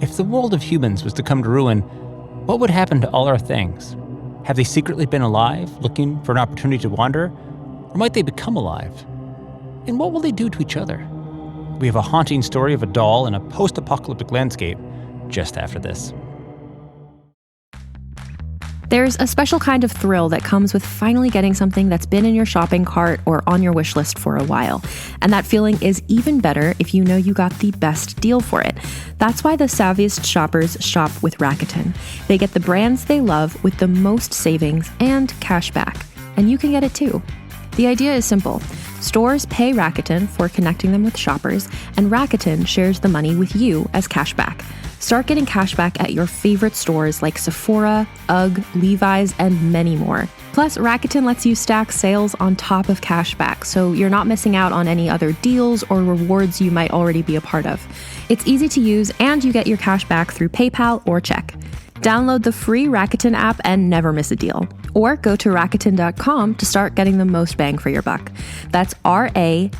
If the world of humans was to come to ruin, what would happen to all our things? Have they secretly been alive, looking for an opportunity to wander? Or might they become alive? And what will they do to each other? We have a haunting story of a doll in a post-apocalyptic landscape just after this. There's a special kind of thrill that comes with finally getting something that's been in your shopping cart or on your wish list for a while. And that feeling is even better if you know you got the best deal for it. That's why the savviest shoppers shop with Rakuten. They get the brands they love with the most savings and cash back. And you can get it too. The idea is simple. Stores pay Rakuten for connecting them with shoppers, and Rakuten shares the money with you as cashback. Start getting cashback at your favorite stores like Sephora, UGG, Levi's, and many more. Plus, Rakuten lets you stack sales on top of cashback, so you're not missing out on any other deals or rewards you might already be a part of. It's easy to use, and you get your cashback through PayPal or check. Download the free Rakuten app and never miss a deal. Or go to Rakuten.com to start getting the most bang for your buck. That's Rakuten.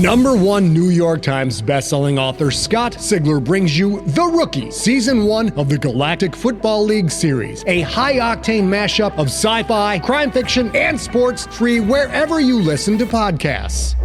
#1 New York Times bestselling author Scott Sigler brings you The Rookie, Season 1 of the Galactic Football League series, a high-octane mashup of sci-fi, crime fiction, and sports, free wherever you listen to podcasts.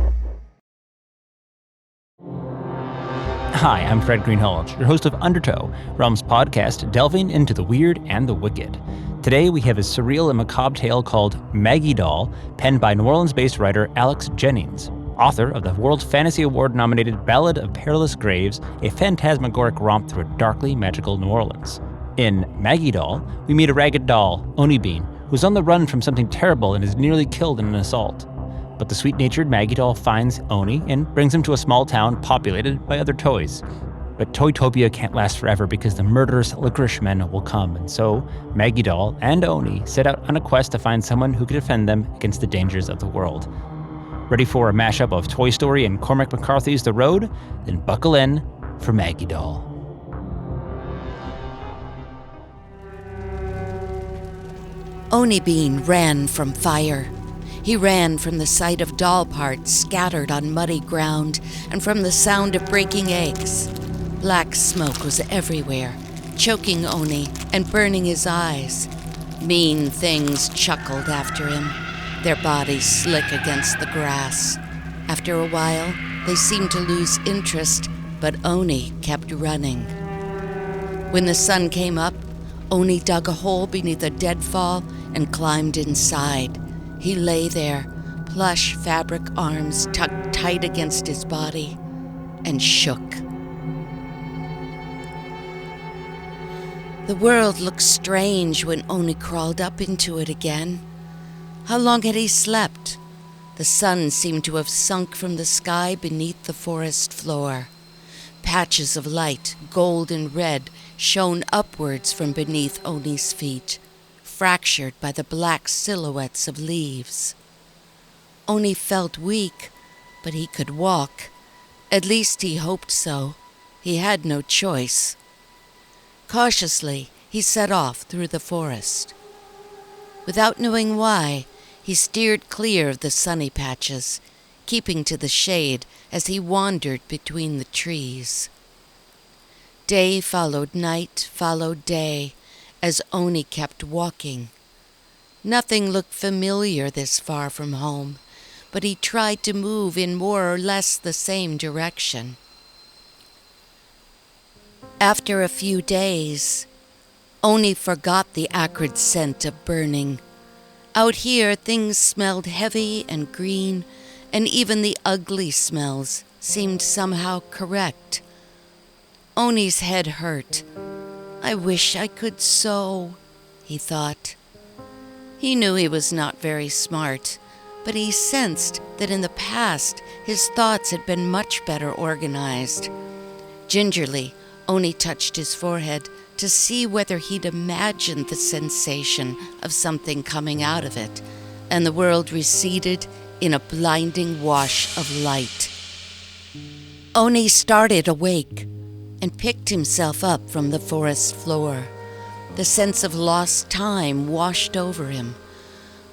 Hi, I'm Fred Greenhalgh, your host of Undertow, Realm's podcast delving into the weird and the wicked. Today we have a surreal and macabre tale called Maggie Doll, penned by New Orleans-based writer Alex Jennings, author of the World Fantasy Award-nominated Ballad of Perilous Graves, a phantasmagoric romp through a darkly magical New Orleans. In Maggie Doll, we meet a ragged doll, Oni Bean, who's on the run from something terrible and is nearly killed in an assault. But the sweet-natured Maggie Doll finds Oni and brings him to a small town populated by other toys. But Toytopia can't last forever because the murderous licorice men will come, and so Maggie Doll and Oni set out on a quest to find someone who could defend them against the dangers of the world. Ready for a mashup of Toy Story and Cormac McCarthy's The Road? Then buckle in for Maggie Doll. Oni Bean ran from fire. He ran from the sight of doll parts scattered on muddy ground and from the sound of breaking eggs. Black smoke was everywhere, choking Oni and burning his eyes. Mean things chuckled after him, their bodies slick against the grass. After a while, they seemed to lose interest, but Oni kept running. When the sun came up, Oni dug a hole beneath a deadfall and climbed inside. He lay there, plush fabric arms tucked tight against his body, and shook. The world looked strange when Oni crawled up into it again. How long had he slept? The sun seemed to have sunk from the sky beneath the forest floor. Patches of light, gold and red, shone upwards from beneath Oni's feet, fractured by the black silhouettes of leaves. Oni felt weak, but he could walk. At least he hoped so. He had no choice. Cautiously, he set off through the forest. Without knowing why, he steered clear of the sunny patches, keeping to the shade as he wandered between the trees. Day followed night, followed day, as Oni kept walking. Nothing looked familiar this far from home, but he tried to move in more or less the same direction. After a few days, Oni forgot the acrid scent of burning. Out here, things smelled heavy and green, and even the ugly smells seemed somehow correct. Oni's head hurt. I wish I could sew, he thought. He knew he was not very smart, but he sensed that in the past his thoughts had been much better organized. Gingerly, Oni touched his forehead to see whether he'd imagined the sensation of something coming out of it, and the world receded in a blinding wash of light. Oni started awake and picked himself up from the forest floor. The sense of lost time washed over him.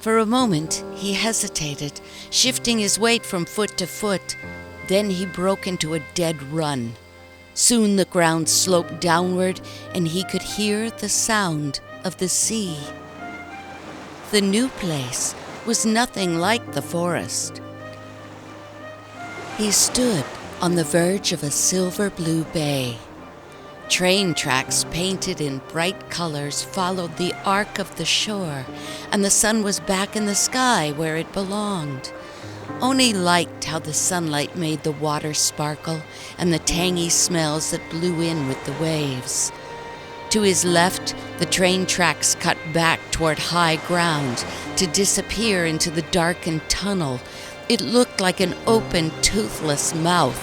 For a moment, he hesitated, shifting his weight from foot to foot. Then he broke into a dead run. Soon the ground sloped downward, and he could hear the sound of the sea. The new place was nothing like the forest. He stood on the verge of a silver-blue bay. Train tracks painted in bright colors followed the arc of the shore, and the sun was back in the sky where it belonged. Oni liked how the sunlight made the water sparkle and the tangy smells that blew in with the waves. To his left, the train tracks cut back toward high ground to disappear into the darkened tunnel. It looked like an open, toothless mouth.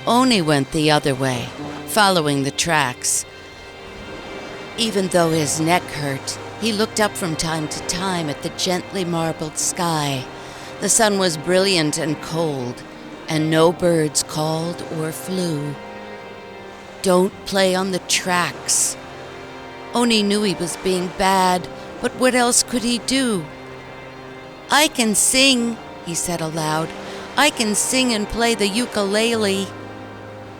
Oni went the other way, following the tracks. Even though his neck hurt, he looked up from time to time at the gently marbled sky. The sun was brilliant and cold, and no birds called or flew. Don't play on the tracks. Oni knew he was being bad, but what else could he do? I can sing, he said aloud. I can sing and play the ukulele.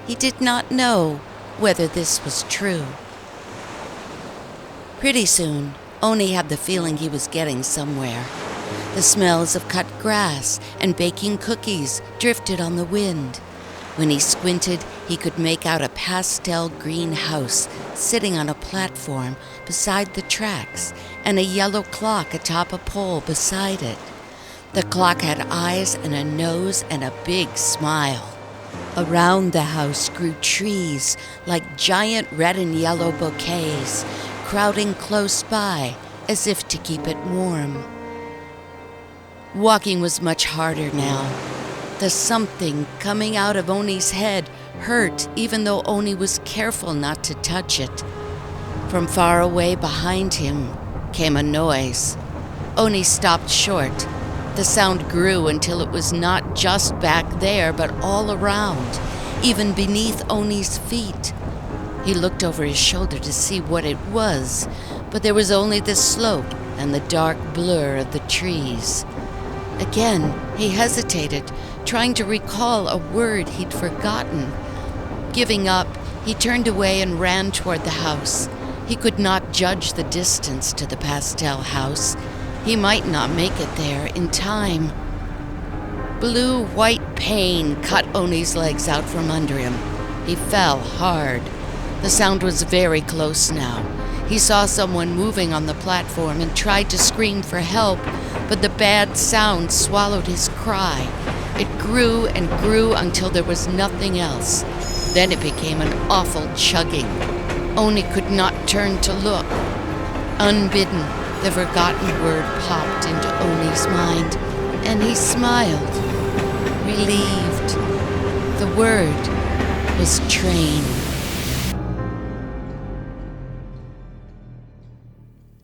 He did not know whether this was true. Pretty soon, Oni had the feeling he was getting somewhere. The smells of cut grass and baking cookies drifted on the wind. When he squinted, he could make out a pastel green house sitting on a platform beside the tracks and a yellow clock atop a pole beside it. The clock had eyes and a nose and a big smile. Around the house grew trees like giant red and yellow bouquets, crowding close by as if to keep it warm. Walking was much harder now. The something coming out of Oni's head hurt even though Oni was careful not to touch it. From far away behind him came a noise. Oni stopped short. The sound grew until it was not just back there, but all around, even beneath Oni's feet. He looked over his shoulder to see what it was, but there was only the slope and the dark blur of the trees. Again, he hesitated, trying to recall a word he'd forgotten. Giving up, he turned away and ran toward the house. He could not judge the distance to the pastel house. He might not make it there in time. Blue-white pain cut Oni's legs out from under him. He fell hard. The sound was very close now. He saw someone moving on the platform and tried to scream for help, but the bad sound swallowed his cry. It grew and grew until there was nothing else. Then it became an awful chugging. Oni could not turn to look. Unbidden, the forgotten word popped into Oni's mind, and he smiled, relieved. The word was train.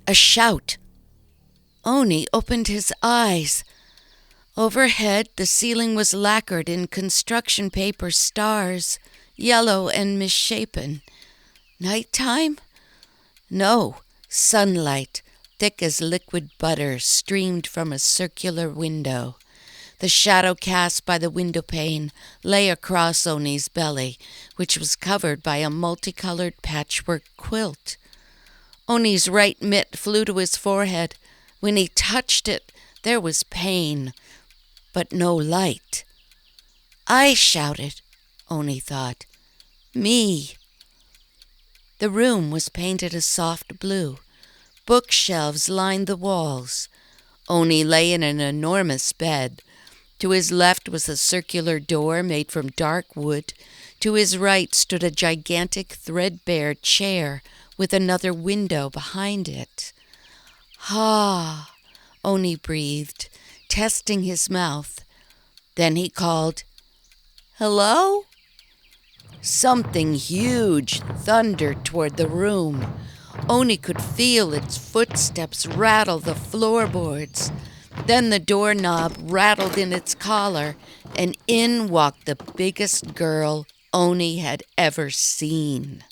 A shout. Oni opened his eyes. Overhead, the ceiling was lacquered in construction paper stars, yellow and misshapen. Nighttime? No, sunlight, thick as liquid butter, streamed from a circular window. The shadow cast by the window pane lay across Oni's belly, which was covered by a multicolored patchwork quilt. Oni's right mitt flew to his forehead. When he touched it, there was pain, but no light. I shouted, Oni thought. Me. The room was painted a soft blue. Bookshelves lined the walls. Oni lay in an enormous bed. To his left was a circular door made from dark wood. To his right stood a gigantic threadbare chair with another window behind it. "Ha," Oni breathed, testing his mouth. Then he called, "Hello?" Something huge thundered toward the room. Oni could feel its footsteps rattle the floorboards. Then the doorknob rattled in its collar, and in walked the biggest girl Oni had ever seen.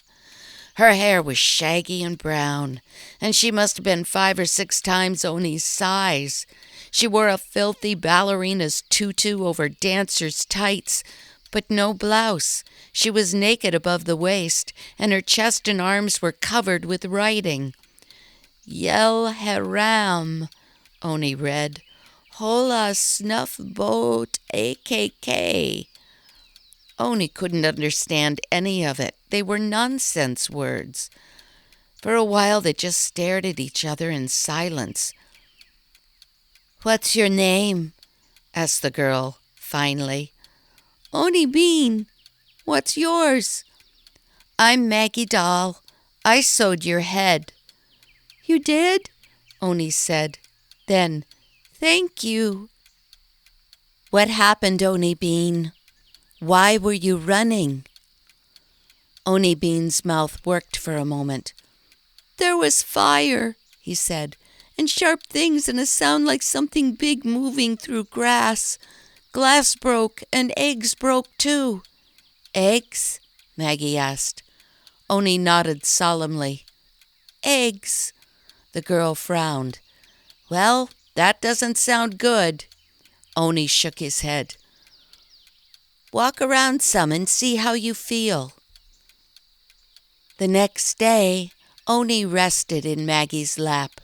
Her hair was shaggy and brown, and she must have been 5 or 6 times Oni's size. She wore a filthy ballerina's tutu over dancer's tights, but no blouse. She was naked above the waist, and her chest and arms were covered with writing. Yel Haram, Oni read. Hola Snuff Boat AKK. Oni couldn't understand any of it. They were nonsense words. For a while they just stared at each other in silence. What's your name? Asked the girl, finally. Oni Bean. What's yours? I'm Maggie Doll. I sewed your head. You did? Oni said. Then, thank you. What happened, Oni Bean? Why were you running? Oni Bean's mouth worked for a moment. There was fire, he said, and sharp things and a sound like something big moving through grass. Glass broke and eggs broke too. Eggs? Maggie asked. Oni nodded solemnly. Eggs. The girl frowned. Well, that doesn't sound good. Oni shook his head. Walk around some and see how you feel. The next day, Oni rested in Maggie's lap,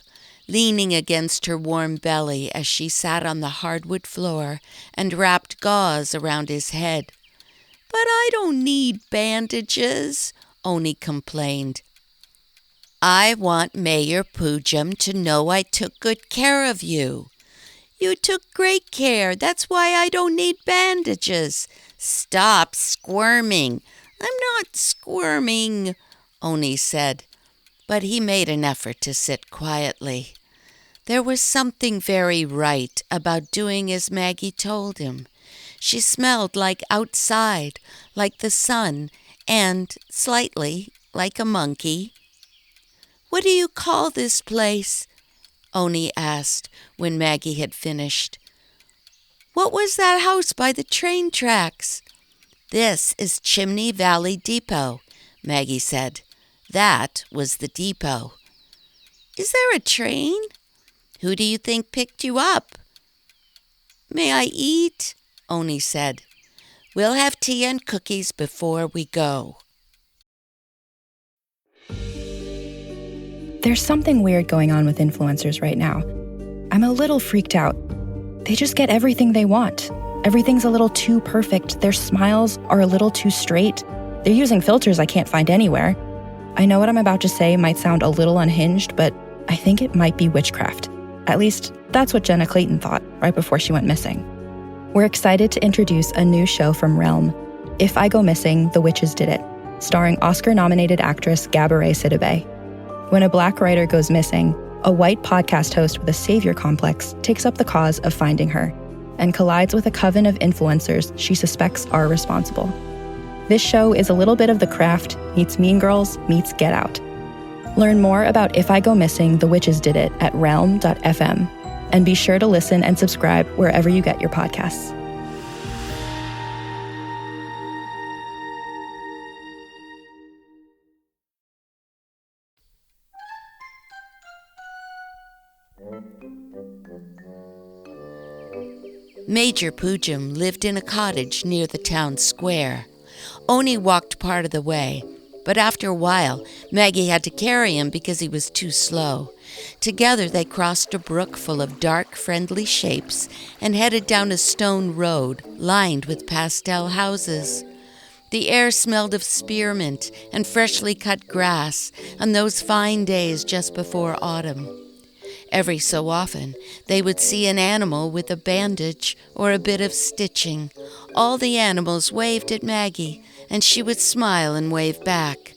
leaning against her warm belly as she sat on the hardwood floor and wrapped gauze around his head. But I don't need bandages, Oni complained. I want Mayor Poojum to know I took good care of you. You took great care. That's why I don't need bandages. Stop squirming. I'm not squirming, Oni said, but he made an effort to sit quietly. There was something very right about doing as Maggie told him. She smelled like outside, like the sun, and slightly like a monkey. What do you call this place? Oni asked when Maggie had finished. What was that house by the train tracks? This is Chimney Valley Depot, Maggie said. That was the depot. Is there a train? Who do you think picked you up? May I eat? Oni said. We'll have tea and cookies before we go. There's something weird going on with influencers right now. I'm a little freaked out. They just get everything they want. Everything's a little too perfect. Their smiles are a little too straight. They're using filters I can't find anywhere. I know what I'm about to say might sound a little unhinged, but I think it might be witchcraft. At least, that's what Jenna Clayton thought right before she went missing. We're excited to introduce a new show from Realm, If I Go Missing, The Witches Did It, starring Oscar-nominated actress Gabourey Sidibe. When a Black writer goes missing, a white podcast host with a savior complex takes up the cause of finding her and collides with a coven of influencers she suspects are responsible. This show is a little bit of The Craft meets Mean Girls meets Get Out. Learn more about If I Go Missing, The Witches Did It at realm.fm, and be sure to listen and subscribe wherever you get your podcasts. Major Poojum lived in a cottage near the town square. Oni walked part of the way, but after a while, Maggie had to carry him because he was too slow. Together they crossed a brook full of dark, friendly shapes and headed down a stone road lined with pastel houses. The air smelled of spearmint and freshly cut grass on those fine days just before autumn. Every so often, they would see an animal with a bandage or a bit of stitching. All the animals waved at Maggie, and she would smile and wave back.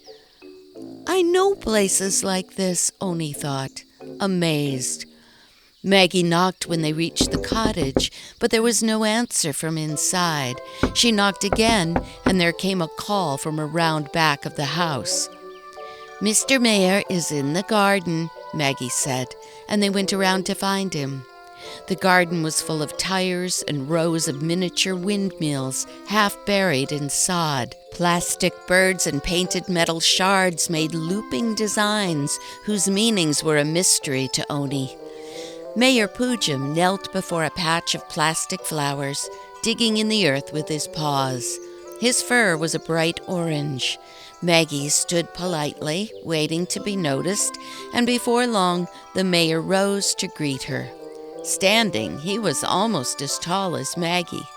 I know places like this, Oni thought, amazed. Maggie knocked when they reached the cottage, but there was no answer from inside. She knocked again, and there came a call from around back of the house. Mr. Mayor is in the garden, Maggie said, and they went around to find him. The garden was full of tires and rows of miniature windmills, half buried in sod. Plastic birds and painted metal shards made looping designs whose meanings were a mystery to Oni. Mayor Poojum knelt before a patch of plastic flowers, digging in the earth with his paws. His fur was a bright orange. Maggie stood politely, waiting to be noticed, and before long the mayor rose to greet her. Standing, he was almost as tall as Maggie.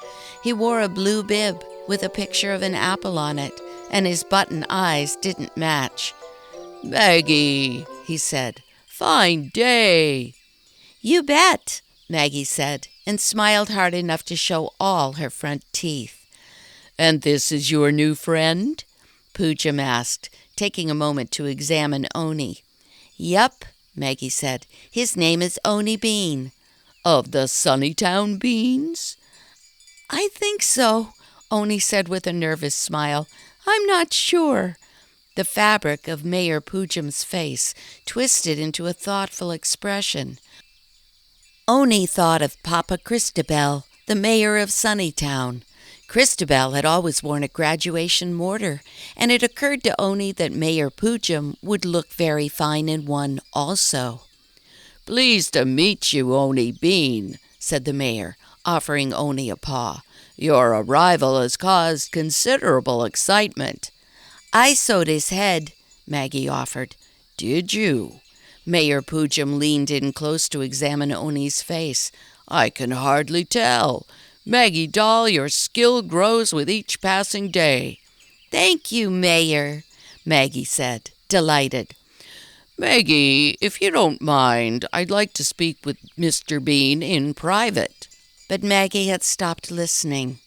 He wore a blue bib with a picture of an apple on it, and his button eyes didn't match. "Maggie," he said, "fine day." "You bet," Maggie said, and smiled hard enough to show all her front teeth. "And this is your new friend?" Poojum asked, taking a moment to examine Oni. "Yup," Maggie said. "His name is Oni Bean." "Of the Sunnytown Beans?" "I think so," Oni said with a nervous smile. "I'm not sure." The fabric of Mayor Poojum's face twisted into a thoughtful expression. Oni thought of Papa Christabel, the mayor of Sunnytown. Christabel had always worn a graduation mortar, and it occurred to Oni that Mayor Poojum would look very fine in one also. "Pleased to meet you, Oni Bean," said the mayor, offering Oni a paw. "Your arrival has caused considerable excitement." "I sewed his head," Maggie offered. "Did you?" Mayor Poojum leaned in close to examine Oni's face. "I can hardly tell. Maggie Doll, your skill grows with each passing day." "Thank you, Mayor," Maggie said, delighted. "Maggie, if you don't mind, I'd like to speak with Mr. Bean in private." But Maggie had stopped listening.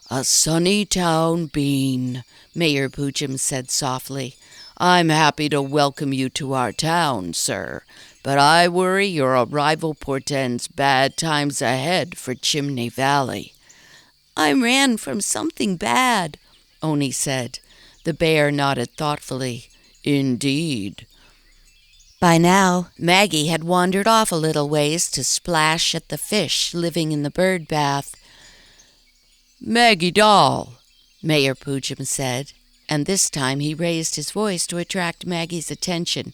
"A Sunnytown Bean," Mayor Poojum said softly. "I'm happy to welcome you to our town, sir, but I worry your arrival portends bad times ahead for Chimney Valley." "I ran from something bad," Oni said. The bear nodded thoughtfully. "Indeed." By now, Maggie had wandered off a little ways to splash at the fish living in the bird bath. "Maggie Doll," Mayor Poojum said, and this time he raised his voice to attract Maggie's attention.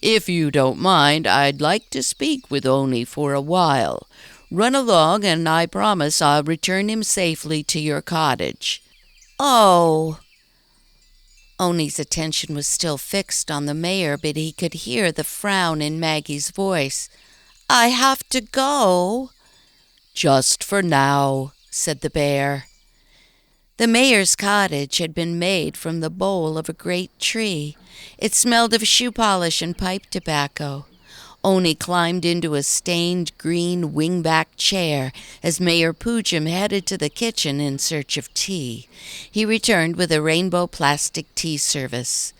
"If you don't mind, I'd like to speak with Oni for a while. Run along, and I promise I'll return him safely to your cottage." "Oh." Oni's attention was still fixed on the mayor, but he could hear the frown in Maggie's voice. "I have to go." "Just for now," said the bear. The mayor's cottage had been made from the bole of a great tree. It smelled of shoe polish and pipe tobacco. Oni climbed into a stained green wingback chair as Mayor Poojum headed to the kitchen in search of tea. He returned with a rainbow plastic tea service.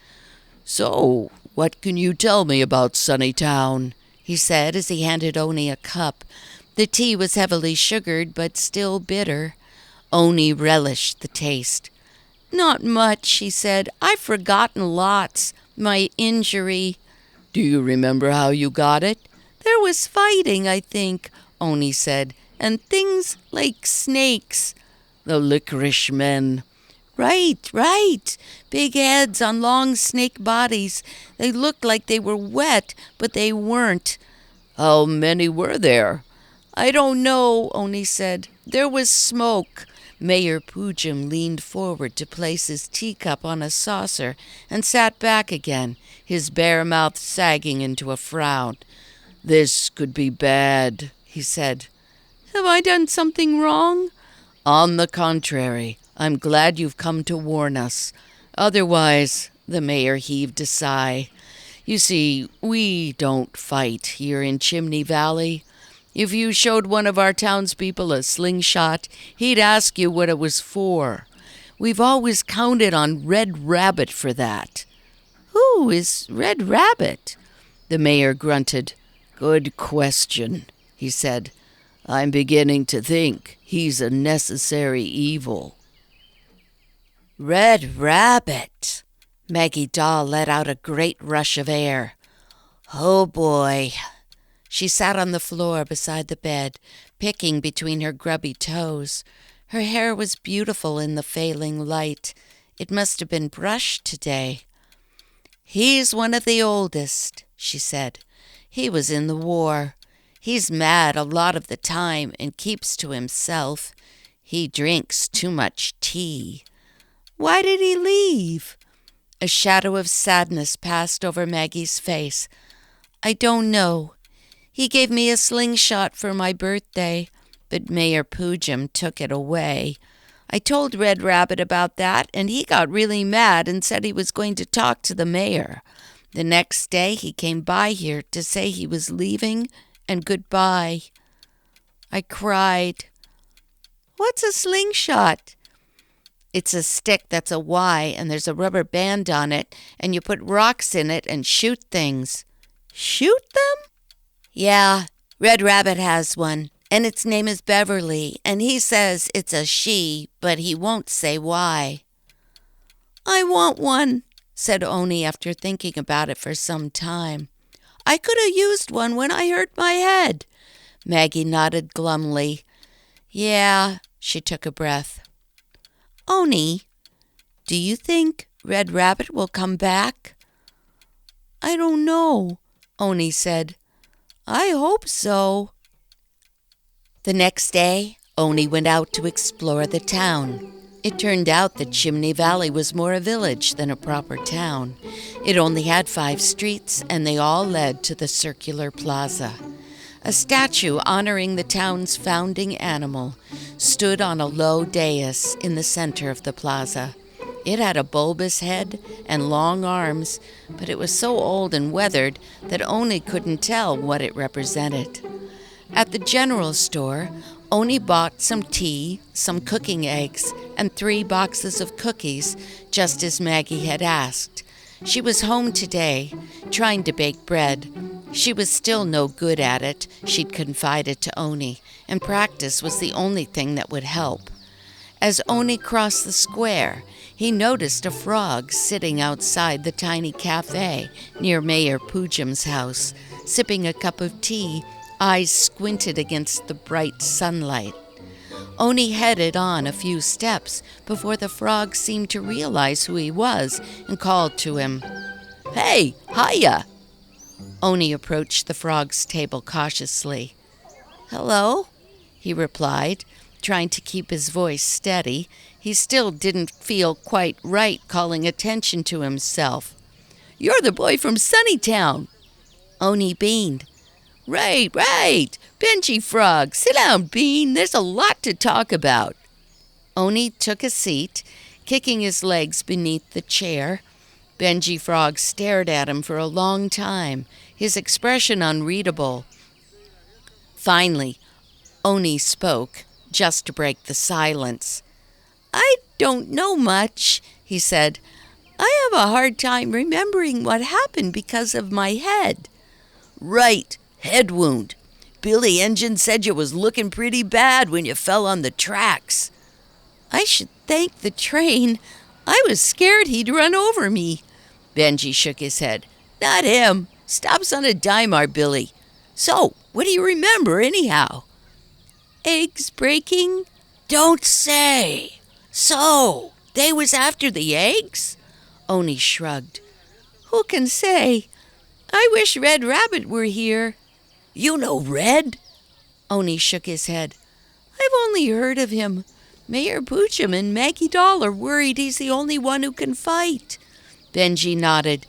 "So, what can you tell me about Sunnytown?" he said as he handed Oni a cup. The tea was heavily sugared but still bitter. Oni relished the taste. "Not much," he said. "I've forgotten lots. My injury." "Do you remember how you got it?" "There was fighting, I think," Oni said, "and things like snakes." "The licorice men." Right. Big heads on long snake bodies. They looked like they were wet, but they weren't." "How many were there?" "I don't know," Oni said. "There was smoke." Mayor Poojum leaned forward to place his teacup on a saucer and sat back again, his bare mouth sagging into a frown. "This could be bad," he said. "Have I done something wrong?" "On the contrary, I'm glad you've come to warn us. Otherwise," the mayor heaved a sigh. "You see, we don't fight here in Chimney Valley. If you showed one of our townspeople a slingshot, he'd ask you what it was for. We've always counted on Red Rabbit for that." "Who is Red Rabbit?" The mayor grunted. "Good question," he said. "I'm beginning to think he's a necessary evil." "Red Rabbit!" Maggie Doll let out a great rush of air. "Oh boy." She sat on the floor beside the bed, picking between her grubby toes. Her hair was beautiful in the failing light. It must have been brushed today. He's one of the oldest, she said. He was in the war. He's mad a lot of the time and keeps to himself. He drinks too much tea. Why did he leave? A shadow of sadness passed over Maggie's face. I don't know. He gave me a slingshot for my birthday, but Mayor Poojam took it away. I told Red Rabbit about that, and he got really mad and said he was going to talk to the mayor. The next day he came by here to say he was leaving and goodbye. I cried. What's a slingshot? It's a stick that's a Y, and there's a rubber band on it, and you put rocks in it and shoot things. Shoot them? Yeah, Red Rabbit has one, and its name is Beverly, and he says it's a she, but he won't say why. I want one, said Oni after thinking about it for some time. I could have used one when I hurt my head. Maggie nodded glumly. Yeah, she took a breath. Oni, do you think Red Rabbit will come back? I don't know, Oni said. I hope so. The next day, Oni went out to explore the town. It turned out that Chimney Valley was more a village than a proper town. It only had 5 streets, and they all led to the circular plaza. A statue honoring the town's founding animal stood on a low dais in the center of the plaza. It had a bulbous head and long arms, but it was so old and weathered that Oni couldn't tell what it represented. At the general store, Oni bought some tea, some cooking eggs, and 3 boxes of cookies, just as Maggie had asked. She was home today, trying to bake bread. She was still no good at it, she'd confided to Oni, and practice was the only thing that would help. As Oni crossed the square, he noticed a frog sitting outside the tiny cafe near Mayor Poojam's house, sipping a cup of tea, eyes squinted against the bright sunlight. Oni headed on a few steps before the frog seemed to realize who he was and called to him. Hey, hiya! Oni approached the frog's table cautiously. Hello, he replied, trying to keep his voice steady. He still didn't feel quite right calling attention to himself. You're the boy from Sunnytown. Oni beamed. Right. Benji Frog, sit down, Bean. There's a lot to talk about. Oni took a seat, kicking his legs beneath the chair. Benji Frog stared at him for a long time, his expression unreadable. Finally, Oni spoke, just to break the silence. I don't know much, he said. I have a hard time remembering what happened because of my head. Right, head wound. Billy Engine said you was looking pretty bad when you fell on the tracks. I should thank the train. I was scared he'd run over me. Benji shook his head. Not him. Stops on a dime, our Billy. So, what do you remember anyhow? Eggs breaking? Don't say. So, they was after the eggs? Oni shrugged. Who can say? I wish Red Rabbit were here. You know Red? Oni shook his head. I've only heard of him. Mayor Poojam and Maggie Doll are worried he's the only one who can fight. Benji nodded.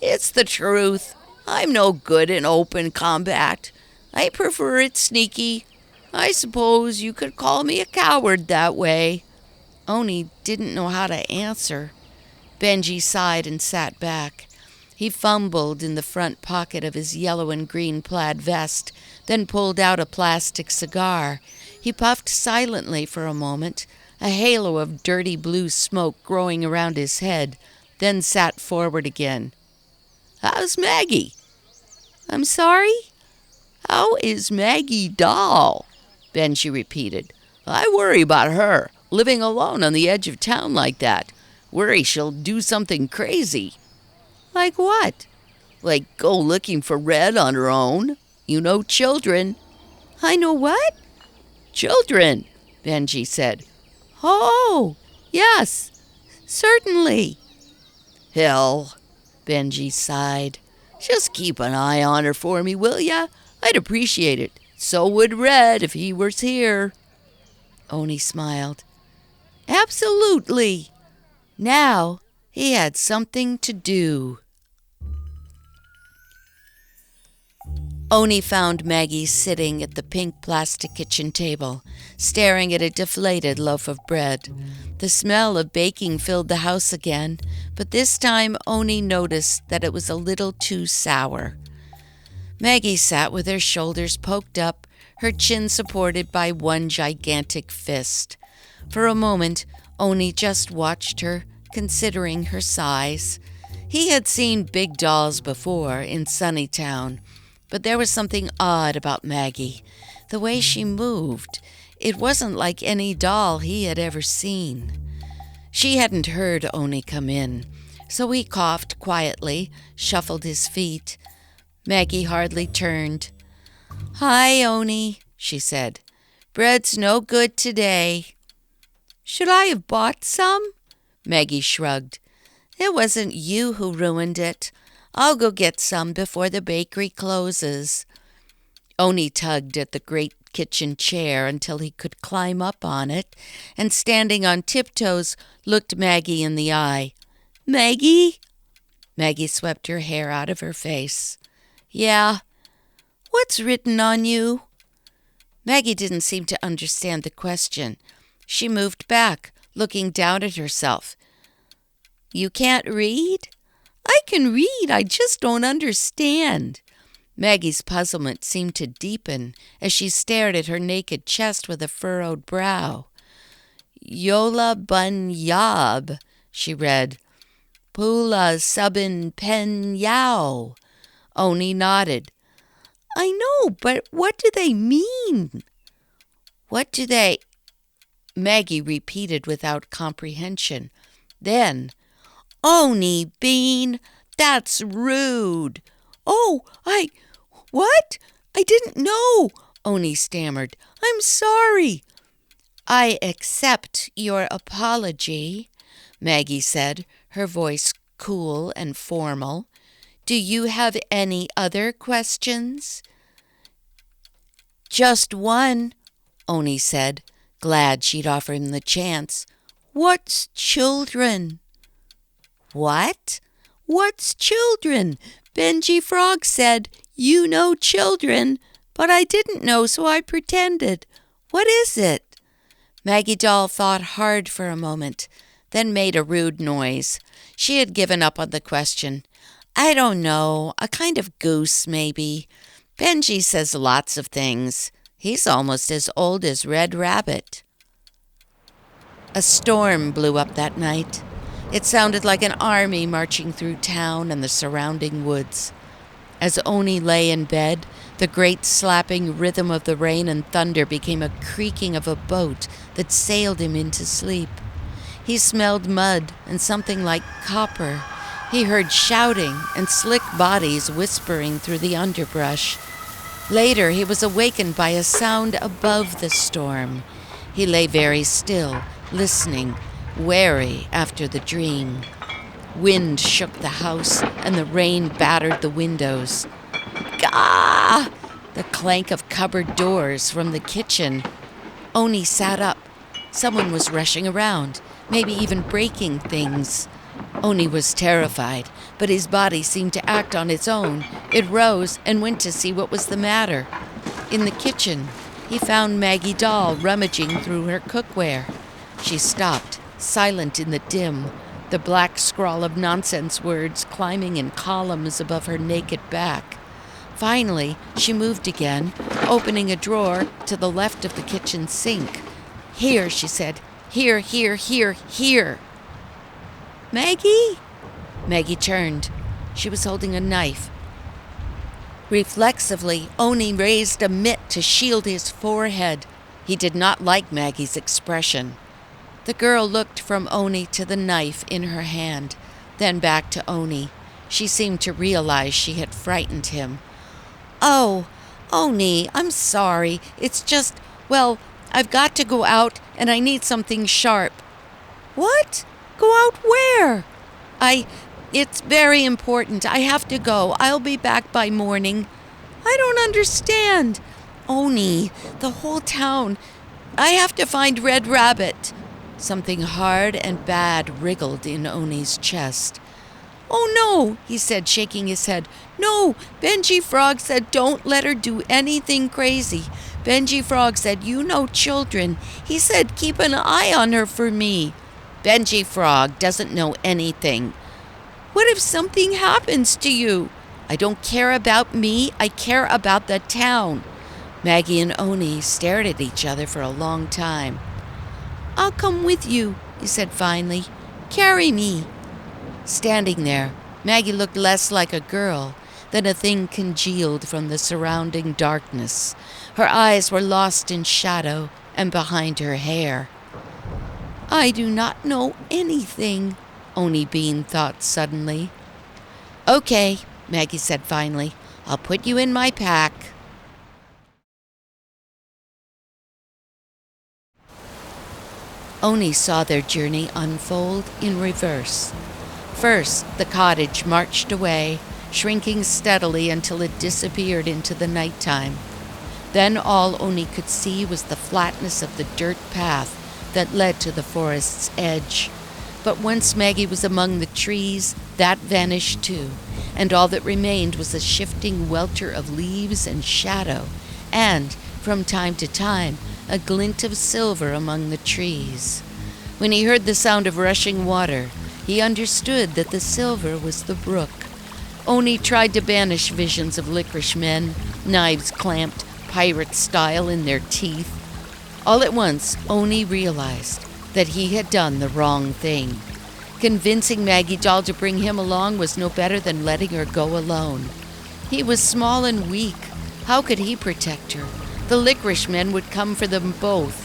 It's the truth. I'm no good in open combat. I prefer it sneaky. I suppose you could call me a coward that way. Oni didn't know how to answer. Benji sighed and sat back. He fumbled in the front pocket of his yellow and green plaid vest, then pulled out a plastic cigar. He puffed silently for a moment, a halo of dirty blue smoke growing around his head, then sat forward again. How's Maggie? I'm sorry? How is Maggie Doll? Benji repeated. I worry about her, living alone on the edge of town like that. Worry she'll do something crazy. Like what? Like go looking for Red on her own. You know children. I know what? Children, Benji said. Oh, yes. Certainly. Hell, Benji sighed. Just keep an eye on her for me, will ya? I'd appreciate it. So would Red if he was here. Oni smiled. Absolutely. Now he had something to do. Oni found Maggie sitting at the pink plastic kitchen table, staring at a deflated loaf of bread. The smell of baking filled the house again, but this time Oni noticed that it was a little too sour. Maggie sat with her shoulders poked up, her chin supported by one gigantic fist. For a moment, Oni just watched her, considering her size. He had seen big dolls before in Sunnytown, but there was something odd about Maggie. The way she moved, it wasn't like any doll he had ever seen. She hadn't heard Oni come in, so he coughed quietly, shuffled his feet. Maggie hardly turned. "Hi, Oni," she said. "Bread's no good today." "Should I have bought some?" Maggie shrugged. "It wasn't you who ruined it. I'll go get some before the bakery closes." Oni tugged at the great kitchen chair until he could climb up on it, and standing on tiptoes, looked Maggie in the eye. "Maggie?" Maggie swept her hair out of her face. "Yeah? What's written on you?" Maggie didn't seem to understand the question. She moved back, looking down at herself. "You can't read?" "I can read, I just don't understand." Maggie's puzzlement seemed to deepen as she stared at her naked chest with a furrowed brow. "Yola bun yab," she read. "Pula subin pen yao." Oni nodded. "I know, but what do they mean?" "What do they—" Maggie repeated without comprehension. Then, "Oni Bean, that's rude." What? I didn't know," Oni stammered. "I'm sorry." "I accept your apology," Maggie said, her voice cool and formal. "Do you have any other questions?" "Just one," Oni said, glad she'd offered him the chance. "What's children?" "What?" "What's children? Benji Frog said, 'You know children,' but I didn't know, so I pretended. What is it?" Maggie Doll thought hard for a moment, then made a rude noise. She had given up on the question. "I don't know, a kind of goose, maybe. Benji says lots of things. He's almost as old as Red Rabbit." A storm blew up that night. It sounded like an army marching through town and the surrounding woods. As Oni lay in bed, the great slapping rhythm of the rain and thunder became a creaking of a boat that sailed him into sleep. He smelled mud and something like copper. He heard shouting and slick bodies whispering through the underbrush. Later, he was awakened by a sound above the storm. He lay very still, listening, wary after the dream. Wind shook the house, and the rain battered the windows. Gah! The clank of cupboard doors from the kitchen. Oni sat up. Someone was rushing around, maybe even breaking things. Oni was terrified, but his body seemed to act on its own. It rose and went to see what was the matter. In the kitchen, he found Maggie Doll rummaging through her cookware. She stopped, silent in the dim, the black scrawl of nonsense words climbing in columns above her naked back. Finally, she moved again, opening a drawer to the left of the kitchen sink. "Here," she said. "Here, here, here, here." "Maggie?" Maggie turned. She was holding a knife. Reflexively, Oni raised a mitt to shield his forehead. He did not like Maggie's expression. The girl looked from Oni to the knife in her hand, then back to Oni. She seemed to realize she had frightened him. "Oh, Oni, I'm sorry. It's just, well, I've got to go out and I need something sharp." "What?" Go out where? It's very important. I have to go. I'll be back by morning. I don't understand. Oni, the whole town. I have to find Red Rabbit. Something hard and bad wriggled in Oni's chest. Oh no, he said, shaking his head. No, Benji Frog said don't let her do anything crazy. Benji Frog said you know children. He said keep an eye on her for me. Benji Frog doesn't know anything. What if something happens to you? I don't care about me, I care about the town. Maggie and Oni stared at each other for a long time. I'll come with you, he said finally. Carry me. Standing there, Maggie looked less like a girl than a thing congealed from the surrounding darkness. Her eyes were lost in shadow and behind her hair. I do not know anything, Oni Bean thought suddenly. Okay, Maggie said finally. I'll put you in my pack. Oni saw their journey unfold in reverse. First, the cottage marched away, shrinking steadily until it disappeared into the nighttime. Then all Oni could see was the flatness of the dirt path that led to the forest's edge. But once Maggie was among the trees, that vanished too, and all that remained was a shifting welter of leaves and shadow, and, from time to time, a glint of silver among the trees. When he heard the sound of rushing water, he understood that the silver was the brook. Oni tried to banish visions of licorice men, knives clamped, pirate style, in their teeth. All at once, Oni realized that he had done the wrong thing. Convincing Maggie Doll to bring him along was no better than letting her go alone. He was small and weak. How could he protect her? The licorice men would come for them both.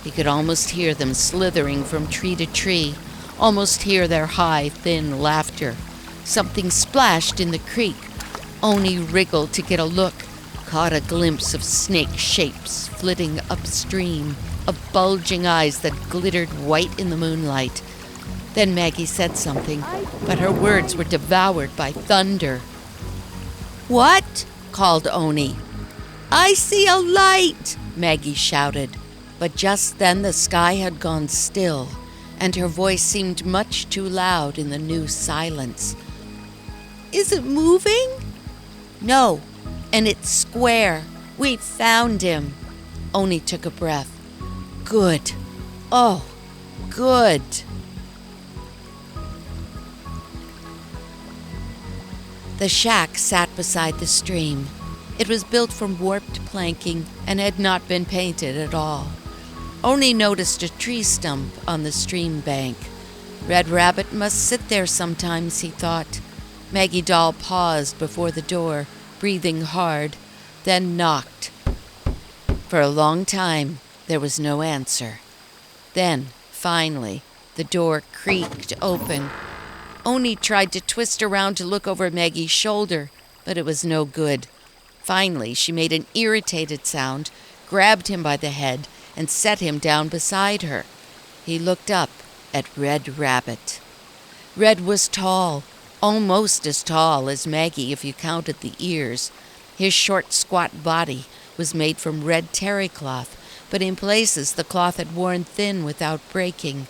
He could almost hear them slithering from tree to tree, almost hear their high, thin laughter. Something splashed in the creek. Oni wriggled to get a look, caught a glimpse of snake shapes flitting upstream, of bulging eyes that glittered white in the moonlight. Then Maggie said something, but her words were devoured by thunder. What? Called Oni. I see a light, Maggie shouted. But just then the sky had gone still, and her voice seemed much too loud in the new silence. Is it moving? No, and it's square. We found him. Oni took a breath. Good. Oh, good. The shack sat beside the stream. It was built from warped planking and had not been painted at all. Oni noticed a tree stump on the stream bank. Red Rabbit must sit there sometimes, he thought. Maggie Doll paused before the door, breathing hard, then knocked. For a long time, there was no answer. Then, finally, the door creaked open. Oni tried to twist around to look over Maggie's shoulder, but it was no good. Finally, she made an irritated sound, grabbed him by the head, and set him down beside her. He looked up at Red Rabbit. Red was tall, almost as tall as Maggie if you counted the ears. His short, squat body was made from red terry cloth, but in places the cloth had worn thin without breaking,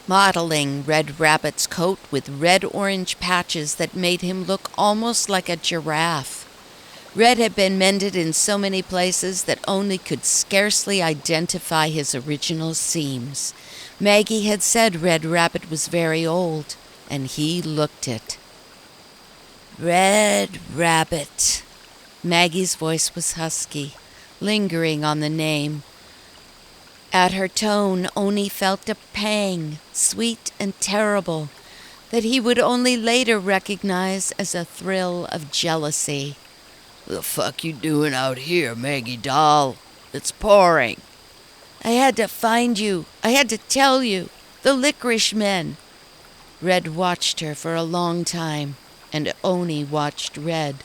mottling Red Rabbit's coat with red-orange patches that made him look almost like a giraffe. Red had been mended in so many places that Oni could scarcely identify his original seams. Maggie had said Red Rabbit was very old, and he looked it. Red Rabbit. Maggie's voice was husky, lingering on the name. At her tone, Oni felt a pang, sweet and terrible, that he would only later recognize as a thrill of jealousy. The fuck you doing out here, Maggie Doll? It's pouring. I had to find you. I had to tell you. The licorice men. Red watched her for a long time, and Oni watched Red.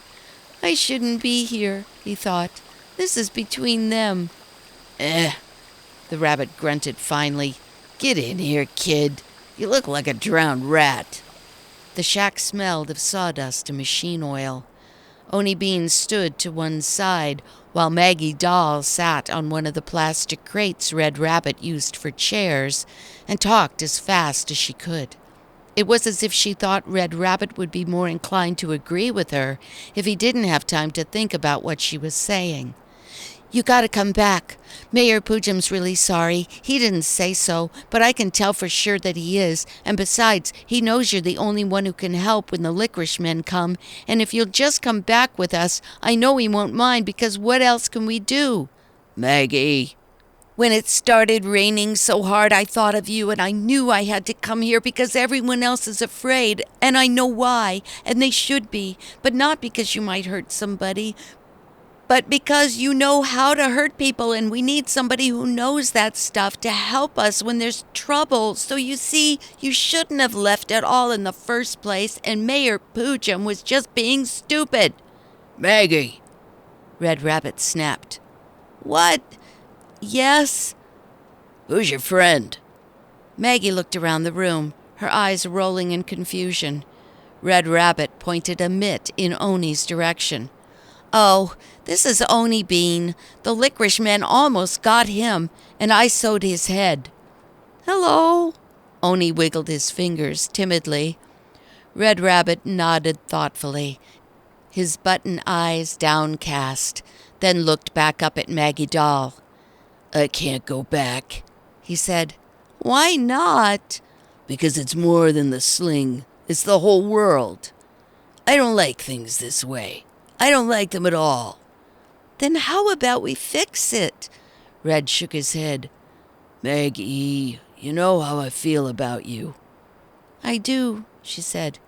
I shouldn't be here, he thought. This is between them. The rabbit grunted finally. Get in here, kid. You look like a drowned rat." The shack smelled of sawdust and machine oil. Oni Bean stood to one side while Maggie Doll sat on one of the plastic crates Red Rabbit used for chairs and talked as fast as she could. It was as if she thought Red Rabbit would be more inclined to agree with her if he didn't have time to think about what she was saying. "You gotta come back. Mayor Poojam's really sorry. He didn't say so, but I can tell for sure that he is. And besides, he knows you're the only one who can help when the licorice men come. And if you'll just come back with us, I know he won't mind, because what else can we do?" "Maggie." "When it started raining so hard, I thought of you, and I knew I had to come here because everyone else is afraid, and I know why, and they should be, but not because you might hurt somebody, but because you know how to hurt people, and we need somebody who knows that stuff to help us when there's trouble. So you see, you shouldn't have left at all in the first place, and Mayor Poojam was just being stupid." "Maggie!" Red Rabbit snapped. "What? Yes?" "Who's your friend?" Maggie looked around the room, her eyes rolling in confusion. Red Rabbit pointed a mitt in Oni's direction. "Oh, this is Oni Bean. The licorice men almost got him, and I sewed his head." "Hello." Oni wiggled his fingers timidly. Red Rabbit nodded thoughtfully, his button eyes downcast, then looked back up at Maggie Doll. "I can't go back," he said. "Why not?" "Because it's more than the sling. It's the whole world. I don't like things this way. I don't like them at all." "Then how about we fix it?" Red shook his head. "Maggie, you know how I feel about you." "I do," she said.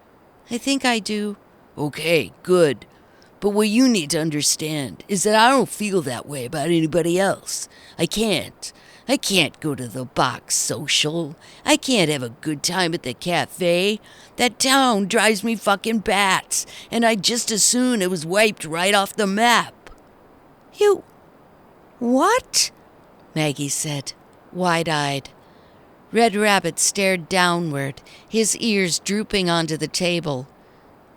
"I think I do." "Okay, good. But what you need to understand is that I don't feel that way about anybody else. I can't. I can't go to the box social. I can't have a good time at the cafe. That town drives me fucking bats, and I'd just as soon it was wiped right off the map." "You... what?" Maggie said, wide-eyed. Red Rabbit stared downward, his ears drooping onto the table.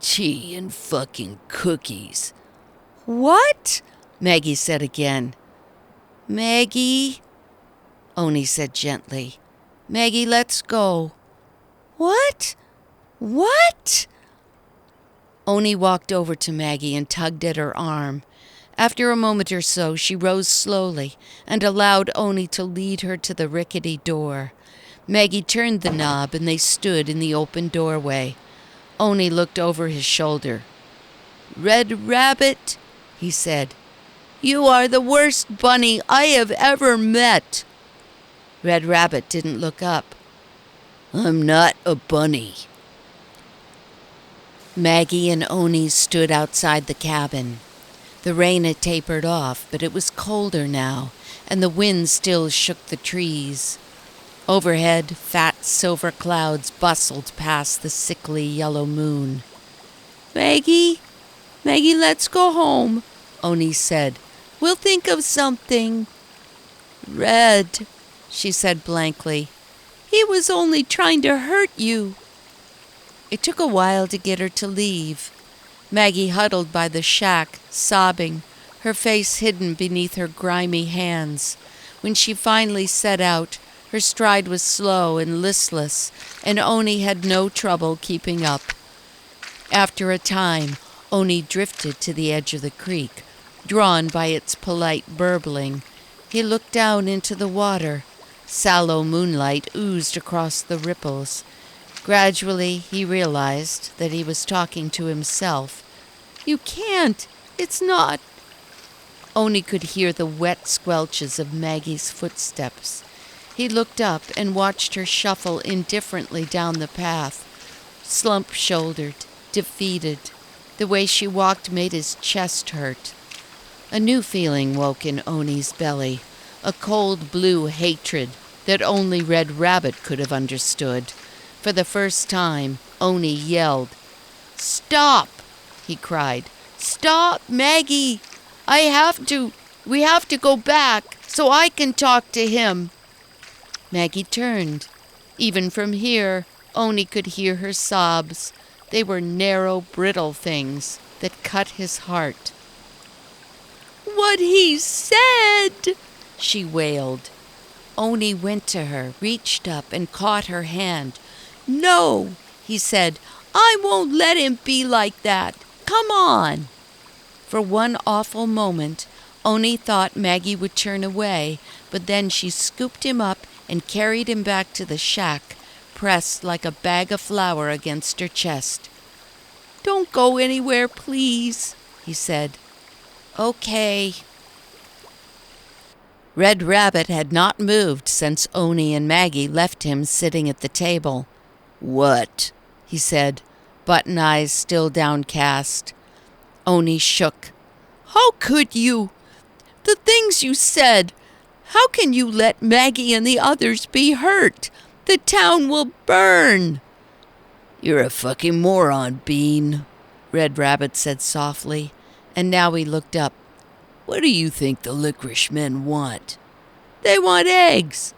"Tea and fucking cookies." "What?" Maggie said again. "Maggie," Oni said gently. "Maggie, let's go." "What? What?" Oni walked over to Maggie and tugged at her arm. After a moment or so, she rose slowly and allowed Oni to lead her to the rickety door. Maggie turned the knob and they stood in the open doorway. Oni looked over his shoulder. "Red Rabbit," he said, "you are the worst bunny I have ever met." Red Rabbit didn't look up. "I'm not a bunny." Maggie and Oni stood outside the cabin. The rain had tapered off, but it was colder now, and the wind still shook the trees. Overhead, fat silver clouds bustled past the sickly yellow moon. Maggie, let's go home," Oni said. "We'll think of something." "Red," she said blankly. "He was only trying to hurt you." It took a while to get her to leave. Maggie huddled by the shack, sobbing, her face hidden beneath her grimy hands. When she finally set out, her stride was slow and listless, and Oni had no trouble keeping up. After a time, Oni drifted to the edge of the creek, drawn by its polite burbling. He looked down into the water. Sallow moonlight oozed across the ripples. Gradually, he realized that he was talking to himself. "You can't. It's not." Oni could hear the wet squelches of Maggie's footsteps. He looked up and watched her shuffle indifferently down the path, slump-shouldered, defeated. The way she walked made his chest hurt. A new feeling woke in Oni's belly, a cold blue hatred that only Red Rabbit could have understood. For the first time, Oni yelled. "Stop!" he cried. "Stop, Maggie! We have to go back so I can talk to him." Maggie turned. Even from here, Oni could hear her sobs. They were narrow, brittle things that cut his heart. "What he said!" she wailed. Oni went to her, reached up, and caught her hand. "No," he said. "I won't let him be like that. Come on." For one awful moment, Oni thought Maggie would turn away, but then she scooped him up and carried him back to the shack, pressed like a bag of flour against her chest. "Don't go anywhere, please," he said. "Okay." Red Rabbit had not moved since Oni and Maggie left him sitting at the table. "What?" he said, button eyes still downcast. Oni shook. "How could you? The things you said. How can you let Maggie and the others be hurt? The town will burn." "You're a fucking moron, Bean," Red Rabbit said softly, and now he looked up. "What do you think the licorice men want?" "They want eggs."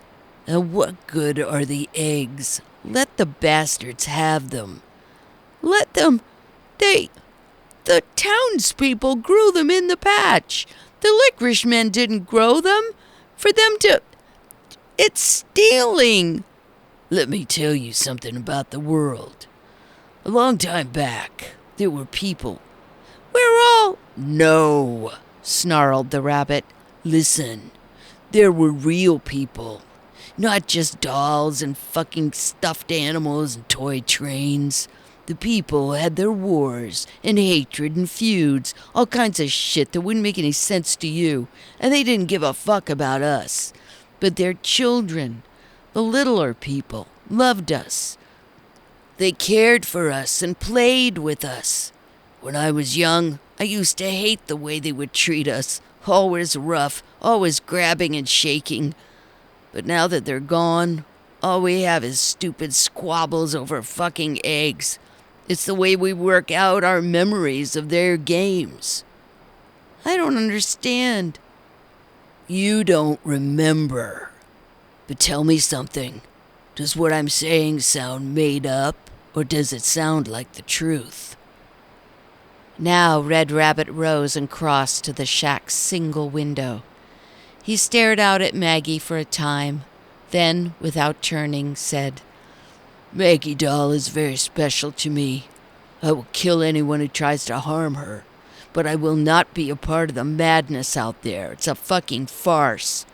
"And what good are the eggs? Let the bastards have them." "Let them? The townspeople grew them in the patch. The licorice men didn't grow them. For them to... It's stealing." "Let me tell you something about the world. A long time back, there were people." "We're all..." "No," snarled the rabbit. "Listen, there were real people. Not just dolls and fucking stuffed animals and toy trains. The people had their wars and hatred and feuds, all kinds of shit that wouldn't make any sense to you, and they didn't give a fuck about us. But their children, the littler people, loved us. They cared for us and played with us. When I was young, I used to hate the way they would treat us, always rough, always grabbing and shaking. But now that they're gone, all we have is stupid squabbles over fucking eggs. It's the way we work out our memories of their games." "I don't understand." "You don't remember. But tell me something. Does what I'm saying sound made up, or does it sound like the truth?" Now Red Rabbit rose and crossed to the shack's single window. He stared out at Maggie for a time, then, without turning, said, "Maggie Doll is very special to me. I will kill anyone who tries to harm her, but I will not be a part of the madness out there. It's a fucking farce."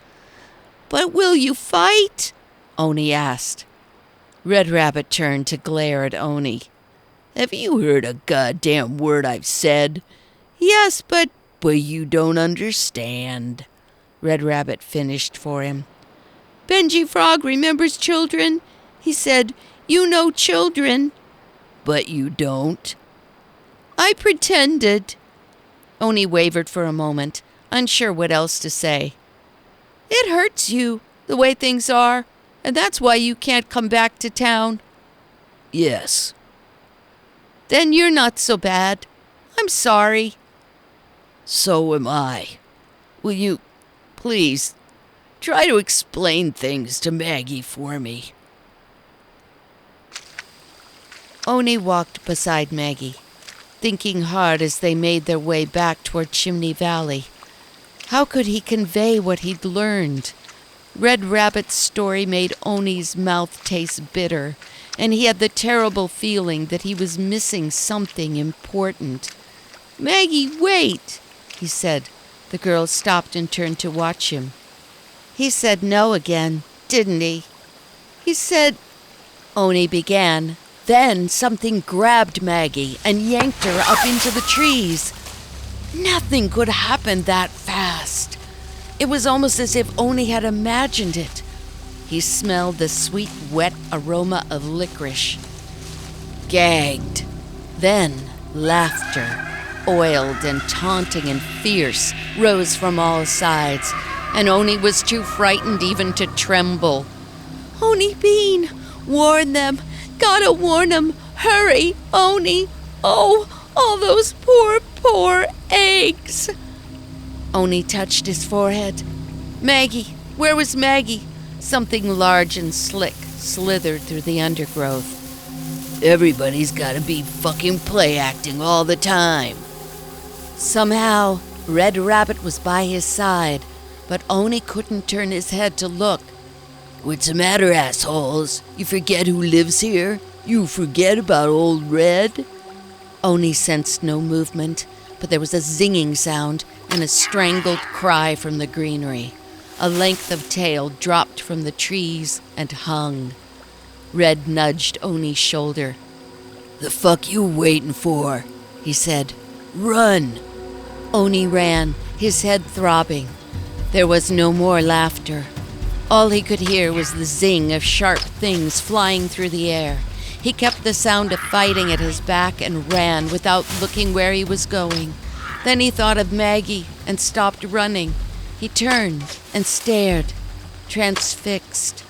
"But will you fight?" Oni asked. Red Rabbit turned to glare at Oni. "Have you heard a goddamn word I've said?" "Yes, but..." "But you don't understand," Red Rabbit finished for him. "Benji Frog remembers children. He said, 'You know children.'" "But you don't." "I pretended." Oni wavered for a moment, unsure what else to say. "It hurts you, the way things are, and that's why you can't come back to town." Yes. Then you're not so bad. I'm sorry. So am I. Will you, please, try to explain things to Maggie for me? Oni walked beside Maggie, thinking hard as they made their way back toward Chimney Valley. How could he convey what he'd learned? Red Rabbit's story made Oni's mouth taste bitter, and he had the terrible feeling that he was missing something important. "Maggie, wait," he said. The girl stopped and turned to watch him. "He said no again, didn't he?" "He said..." Oni began. Then something grabbed Maggie and yanked her up into the trees. Nothing could happen that fast. It was almost as if Oni had imagined it. He smelled the sweet, wet aroma of licorice. Gagged. Then laughter, oiled and taunting and fierce, rose from all sides, and Oni was too frightened even to tremble. "Oni Bean, warn them. Gotta warn them. Hurry, Oni. Oh, all those poor, poor eggs." Oni touched his forehead. Maggie, where was Maggie? Something large and slick slithered through the undergrowth. Everybody's gotta be fucking play-acting all the time. Somehow, Red Rabbit was by his side, but Oni couldn't turn his head to look. What's the matter, assholes? You forget who lives here? You forget about old Red? Oni sensed no movement, but there was a zinging sound and a strangled cry from the greenery. A length of tail dropped from the trees and hung. Red nudged Oni's shoulder. The fuck you waiting for? He said. Run! Oni ran, his head throbbing. There was no more laughter. All he could hear was the zing of sharp things flying through the air. He kept the sound of fighting at his back and ran without looking where he was going. Then he thought of Maggie and stopped running. He turned and stared, transfixed.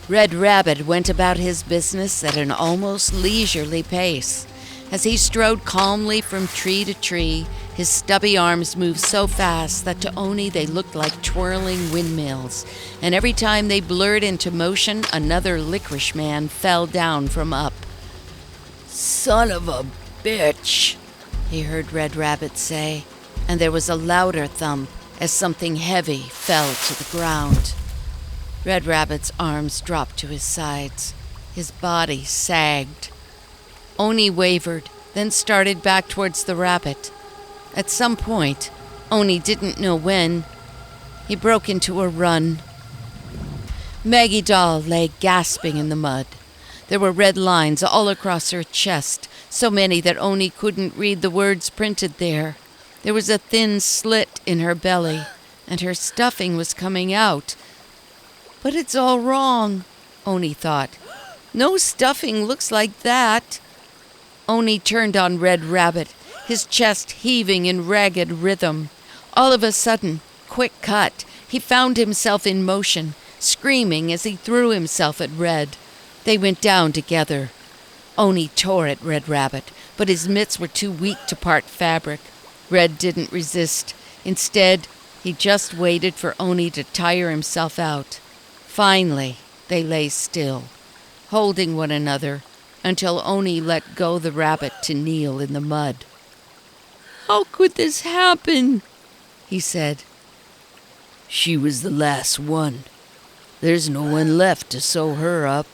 Red Rabbit went about his business at an almost leisurely pace. As he strode calmly from tree to tree, his stubby arms moved so fast that to Oni they looked like twirling windmills, and every time they blurred into motion, another licorice man fell down from up. Son of a bitch, he heard Red Rabbit say, and there was a louder thump as something heavy fell to the ground. Red Rabbit's arms dropped to his sides. His body sagged. Oni wavered, then started back towards the rabbit. At some point, Oni didn't know when, he broke into a run. Maggie Doll lay gasping in the mud. There were red lines all across her chest, so many that Oni couldn't read the words printed there. There was a thin slit in her belly, and her stuffing was coming out. But it's all wrong, Oni thought. No stuffing looks like that. Oni turned on Red Rabbit, his chest heaving in ragged rhythm. All of a sudden, quick cut, he found himself in motion, screaming as he threw himself at Red. They went down together. Oni tore at Red Rabbit, but his mitts were too weak to part fabric. Red didn't resist. Instead, he just waited for Oni to tire himself out. Finally, they lay still, holding one another, until Oni let go the rabbit to kneel in the mud. How could this happen? He said. She was the last one. There's no one left to sew her up.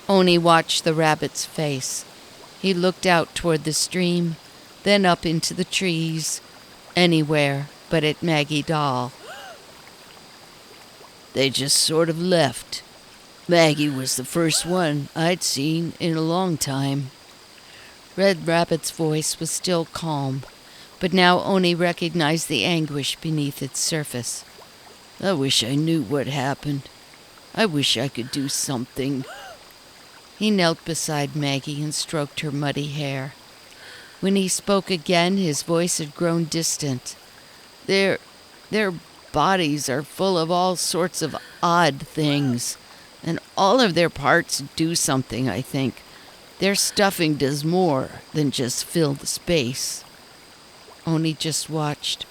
Oni watched the rabbit's face. He looked out toward the stream, then up into the trees, anywhere but at Maggie Doll. They just sort of left. Maggie was the first one I'd seen in a long time. Red Rabbit's voice was still calm, but now Oni recognized the anguish beneath its surface. I wish I knew what happened. I wish I could do something. He knelt beside Maggie and stroked her muddy hair. When he spoke again, his voice had grown distant. Their bodies are full of all sorts of odd things, and all of their parts do something, I think. Their stuffing does more than just fill the space. Oni just watched.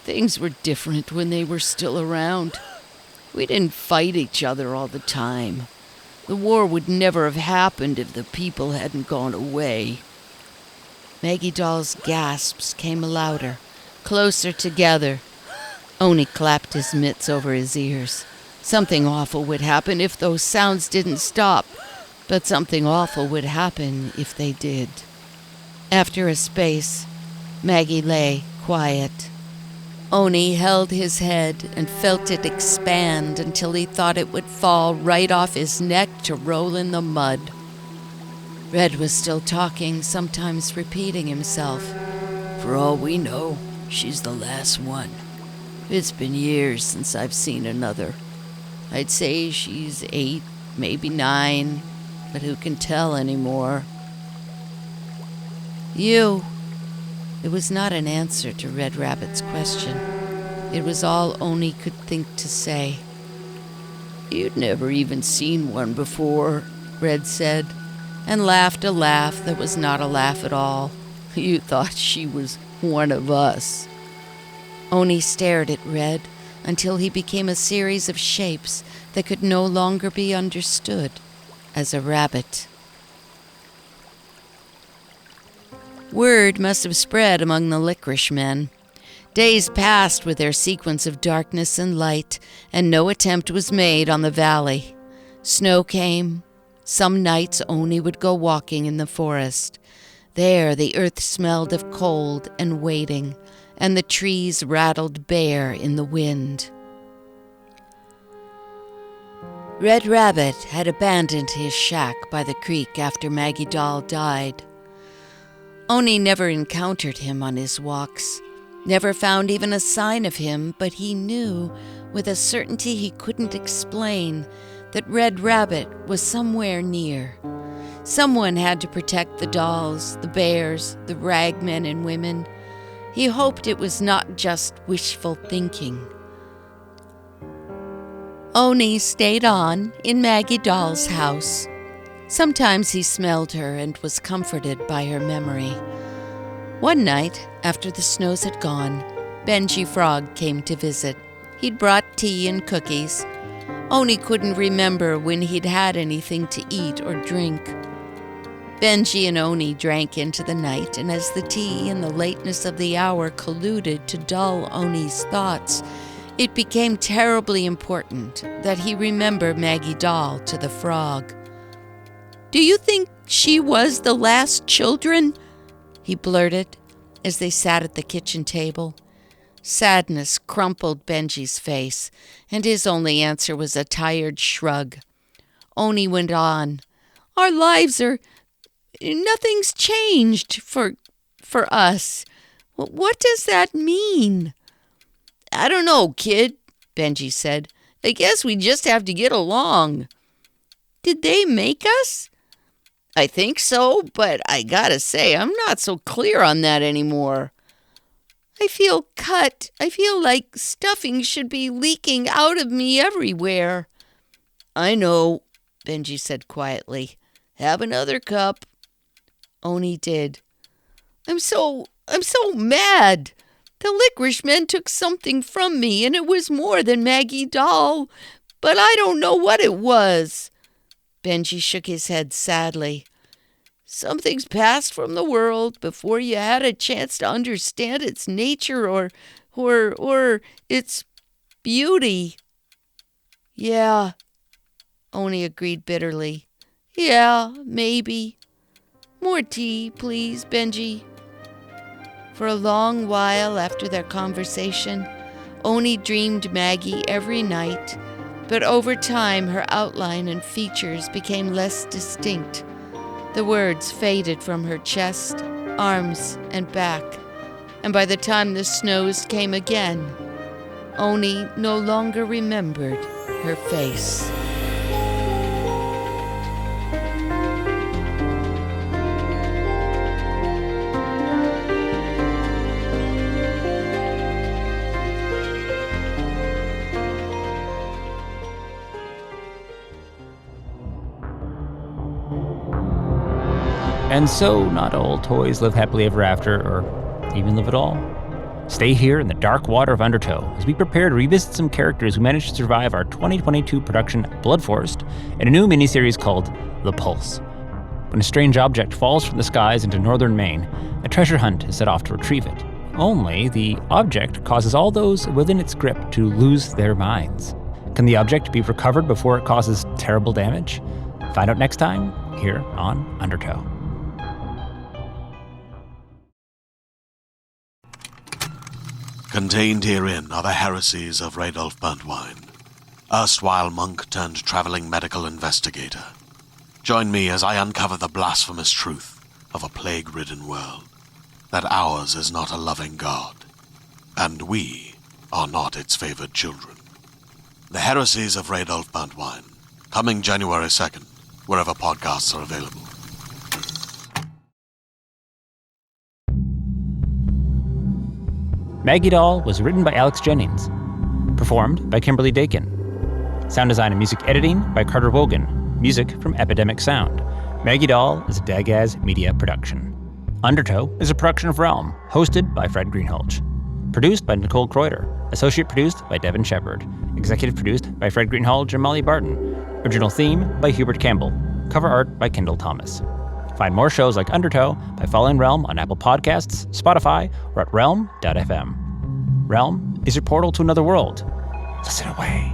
Things were different when they were still around. We didn't fight each other all the time. The war would never have happened if the people hadn't gone away. Maggie Doll's gasps came louder, closer together. Oni clapped his mitts over his ears. Something awful would happen if those sounds didn't stop, but something awful would happen if they did. After a space, Maggie lay quiet. Oni held his head and felt it expand until he thought it would fall right off his neck to roll in the mud. Red was still talking, sometimes repeating himself. For all we know, she's the last one. It's been years since I've seen another. I'd say she's 8, maybe 9, but who can tell anymore? You. It was not an answer to Red Rabbit's question. It was all Oni could think to say. You'd never even seen one before, Red said, and laughed a laugh that was not a laugh at all. You thought she was one of us. Oni stared at Red until he became a series of shapes that could no longer be understood as a rabbit. Word must have spread among the licorice men. Days passed with their sequence of darkness and light, and no attempt was made on the valley. Snow came. Some nights Oni would go walking in the forest. There the earth smelled of cold and waiting, and the trees rattled bare in the wind. Red Rabbit had abandoned his shack by the creek after Maggie Doll died. Oni never encountered him on his walks, never found even a sign of him, but he knew, with a certainty he couldn't explain, that Red Rabbit was somewhere near. Someone had to protect the dolls, the bears, the ragmen and women. He hoped it was not just wishful thinking. Oni stayed on in Maggie Doll's house. Sometimes he smelled her and was comforted by her memory. One night, after the snows had gone, Benji Frog came to visit. He'd brought tea and cookies. Oni couldn't remember when he'd had anything to eat or drink. Benji and Oni drank into the night, and as the tea and the lateness of the hour colluded to dull Oni's thoughts, it became terribly important that he remember Maggie Doll to the frog. "Do you think she was the last children?" he blurted as they sat at the kitchen table. Sadness crumpled Benji's face, and his only answer was a tired shrug. Oni went on, "Our lives are... nothing's changed for us. What does that mean?" "I don't know, kid," Benji said. "I guess we just have to get along." "Did they make us?" "I think so, but I gotta say, I'm not so clear on that anymore." "I feel cut. I feel like stuffing should be leaking out of me everywhere." "I know," Benji said quietly. "Have another cup." Oni did. I'm so mad. The licorice men took something from me, and it was more than Maggie Doll, but I don't know what it was." Benji shook his head sadly. "Something's passed from the world before you had a chance to understand its nature or its beauty." "Yeah," Oni agreed bitterly. "Yeah, maybe. More tea, please, Benji." For a long while after their conversation, Oni dreamed Maggie every night, but over time her outline and features became less distinct. The words faded from her chest, arms, and back, and by the time the snows came again, Oni no longer remembered her face. And so, not all toys live happily ever after, or even live at all. Stay here in the dark water of Undertow as we prepare to revisit some characters who managed to survive our 2022 production Blood Forest in a new miniseries called The Pulse. When a strange object falls from the skies into northern Maine, a treasure hunt is set off to retrieve it. Only the object causes all those within its grip to lose their minds. Can the object be recovered before it causes terrible damage? Find out next time here on Undertow. Contained herein are the heresies of Radolf Burntwine, erstwhile monk turned traveling medical investigator. Join me as I uncover the blasphemous truth of a plague-ridden world, that ours is not a loving God, and we are not its favored children. The heresies of Radolf Burntwine, coming January 2nd, wherever podcasts are available. Maggie Doll was written by Alex Jennings, performed by Kimberly Dakin. Sound design and music editing by Carter Wogan. Music from Epidemic Sound. Maggie Doll is a Dagaz Media production. Undertow is a production of Realm, hosted by Fred Greenhalgh. Produced by Nicole Kreuter. Associate produced by Devin Shepard. Executive produced by Fred Greenhalgh and Molly Barton. Original theme by Hubert Campbell. Cover art by Kendall Thomas. Find more shows like Undertow by following Realm on Apple Podcasts, Spotify, or at realm.fm. Realm is your portal to another world. Listen away.